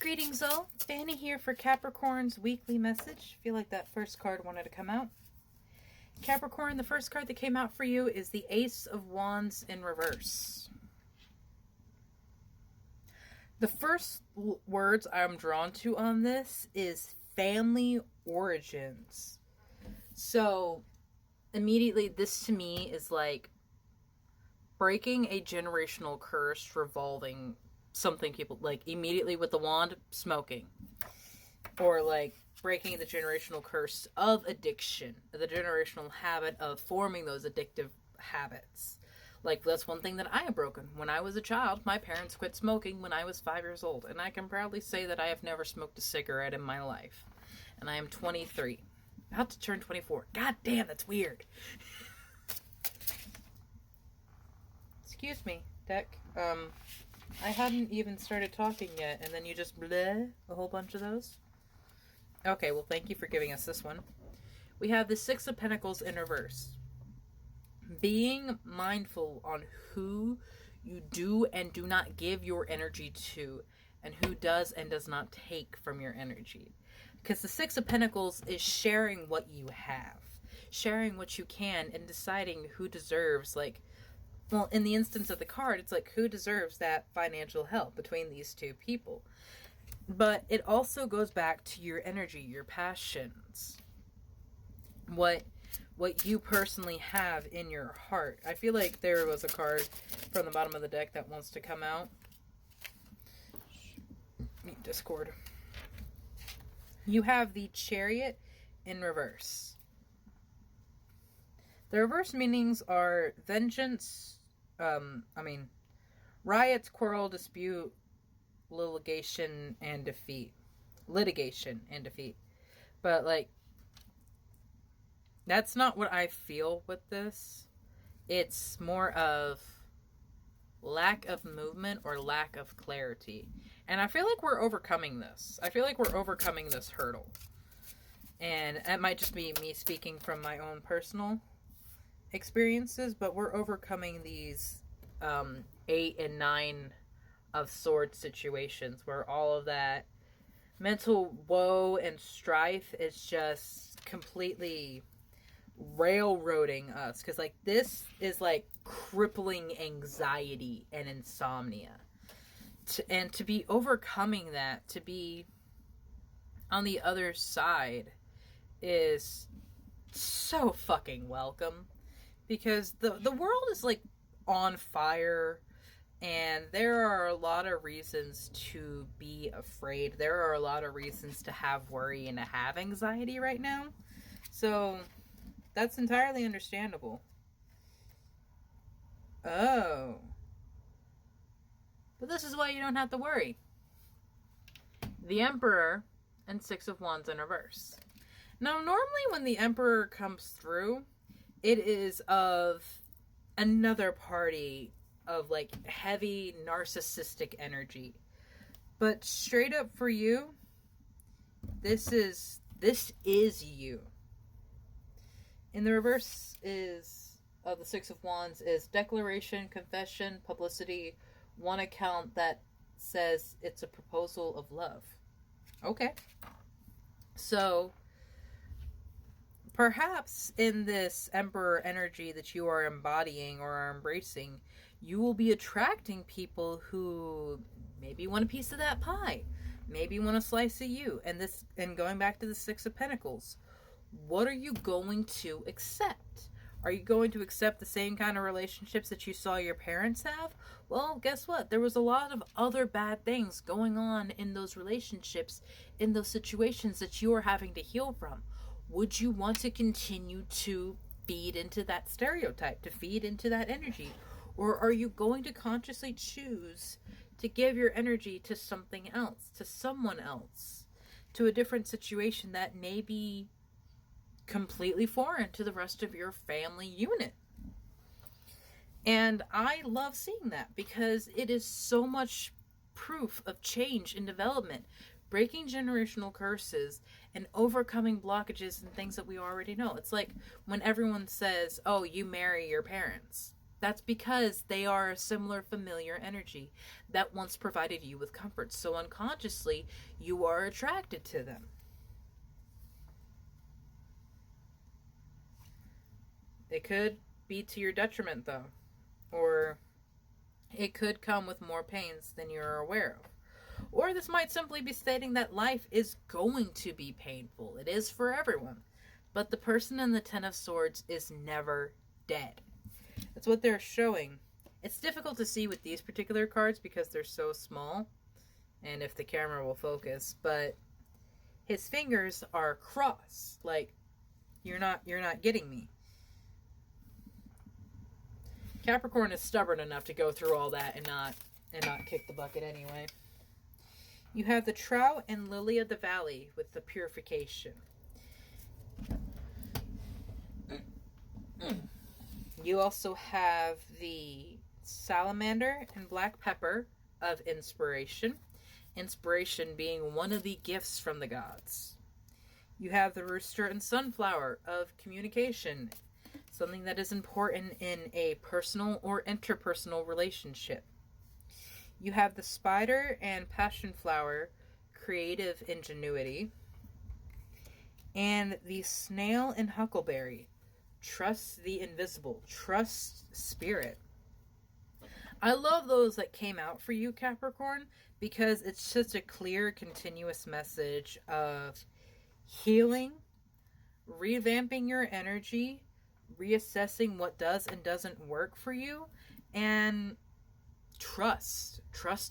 Greetings all, Fanny here for Capricorn's weekly message. I feel like that first card wanted to come out. Capricorn, the first card that came out for you is the Ace of Wands in reverse. The first words I'm drawn to on this is family origins. So immediately this to me is like breaking a generational curse revolving something people like immediately with the wand, smoking, or like breaking the generational curse of addiction, the generational habit of forming those addictive habits. Like, that's one thing that I have broken. When I was a child, my parents quit smoking when I was 5 years old, and I can proudly say that I have never smoked a cigarette in my life. And I am 23. About to turn 24. God damn, that's weird. Excuse me, deck. I hadn't even started talking yet, and then you just bleh a whole bunch of those. Okay, well, thank you for giving us this one. We have the Six of Pentacles in reverse. Being mindful on who you do and do not give your energy to, and who does and does not take from your energy. Because the Six of Pentacles is sharing what you have, sharing what you can, and deciding who deserves, like, well, in the instance of the card, it's like, who deserves that financial help between these two people? But it also goes back to your energy, your passions, what you personally have in your heart. I feel like there was a card from the bottom of the deck that wants to come out. Meet Discord. You have the Chariot in reverse. The reverse meanings are vengeance, riots, quarrel, dispute, litigation, and defeat. But, like, that's not what I feel with this. It's more of lack of movement or lack of clarity. And I feel like we're overcoming this. I feel like we're overcoming this hurdle. And that might just be me speaking from my own personal experiences, but we're overcoming these 8 and 9 of Swords situations where all of that mental woe and strife is just completely railroading us. Because, like, this is like crippling anxiety and insomnia. And to be overcoming that, to be on the other side, is so fucking welcome. Because the world is, like, on fire, and there are a lot of reasons to be afraid. There are a lot of reasons to have worry and to have anxiety right now. So, that's entirely understandable. Oh. But this is why you don't have to worry. The Emperor and Six of Wands in reverse. Now, normally when the Emperor comes through, it is of another party of, like, heavy narcissistic energy. But straight up for you, this is you. In the reverse is of the Six of Wands is declaration, confession, publicity, one account that says it's a proposal of love. Okay. So perhaps in this Emperor energy that you are embodying or are embracing, you will be attracting people who maybe want a piece of that pie, maybe want a slice of you. And going back to the Six of Pentacles, what are you going to accept? Are you going to accept the same kind of relationships that you saw your parents have? Well, guess what? There was a lot of other bad things going on in those relationships, in those situations that you are having to heal from. Would you want to continue to feed into that stereotype, to feed into that energy? Or are you going to consciously choose to give your energy to something else, to someone else, to a different situation that may be completely foreign to the rest of your family unit? And I love seeing that because it is so much proof of change and development, breaking generational curses and overcoming blockages and things that we already know. It's like when everyone says, oh, you marry your parents. That's because they are a similar familiar energy that once provided you with comfort. So unconsciously, you are attracted to them. It could be to your detriment, though. Or it could come with more pains than you're aware of. Or this might simply be stating that life is going to be painful. It is for everyone. But the person in the Ten of Swords is never dead. That's what they're showing. It's difficult to see with these particular cards because they're so small. And if the camera will focus. But his fingers are crossed. Like, you're not getting me. Capricorn is stubborn enough to go through all that and not kick the bucket anyway. You have the Trout and Lily of the Valley with the purification. You also have the Salamander and Black Pepper of inspiration. Inspiration being one of the gifts from the gods. You have the Rooster and Sunflower of communication. Something that is important in a personal or interpersonal relationship. You have the Spider and Passion Flower, creative ingenuity. And the Snail and Huckleberry, trust the invisible, trust spirit. I love those that came out for you, Capricorn, because it's just a clear, continuous message of healing, revamping your energy, reassessing what does and doesn't work for you, and trust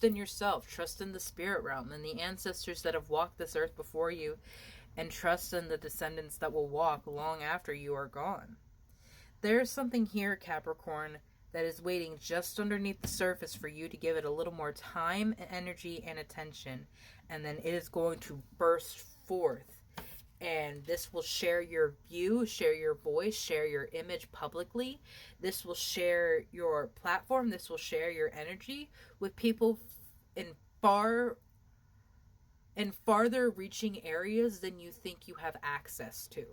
in yourself, trust in the spirit realm and the ancestors that have walked this earth before you, and trust in the descendants that will walk long after you are gone. There's something here, Capricorn, that is waiting just underneath the surface for you to give it a little more time and energy and attention, and then it is going to burst forth. And this will share your view, share your voice, share your image publicly. This will share your platform. This will share your energy with people in farther reaching areas than you think you have access to.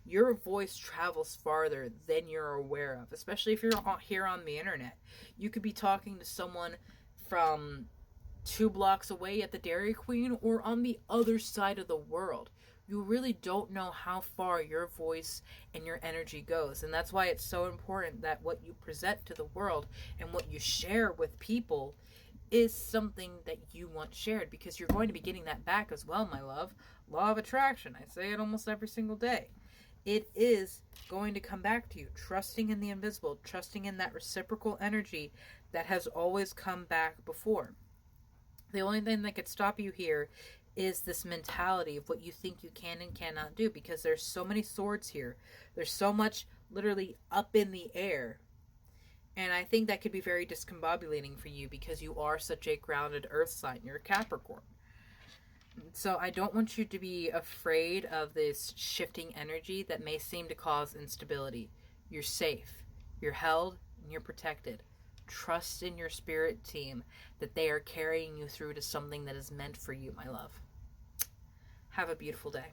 Your voice travels farther than you're aware of, especially if you're here on the internet. You could be talking to someone from 2 blocks away at the Dairy Queen or on the other side of the world. You really don't know how far your voice and your energy goes. And that's why it's so important that what you present to the world and what you share with people is something that you want shared, because you're going to be getting that back as well, my love. Law of attraction. I say it almost every single day. It is going to come back to you. Trusting in the invisible, trusting in that reciprocal energy that has always come back before. The only thing that could stop you here is this mentality of what you think you can and cannot do, because there's so many swords here. There's so much literally up in the air. And I think that could be very discombobulating for you because you are such a grounded earth sign. You're a Capricorn. So I don't want you to be afraid of this shifting energy that may seem to cause instability. You're safe. You're held and you're protected. Trust in your spirit team that they are carrying you through to something that is meant for you, my love. Have a beautiful day.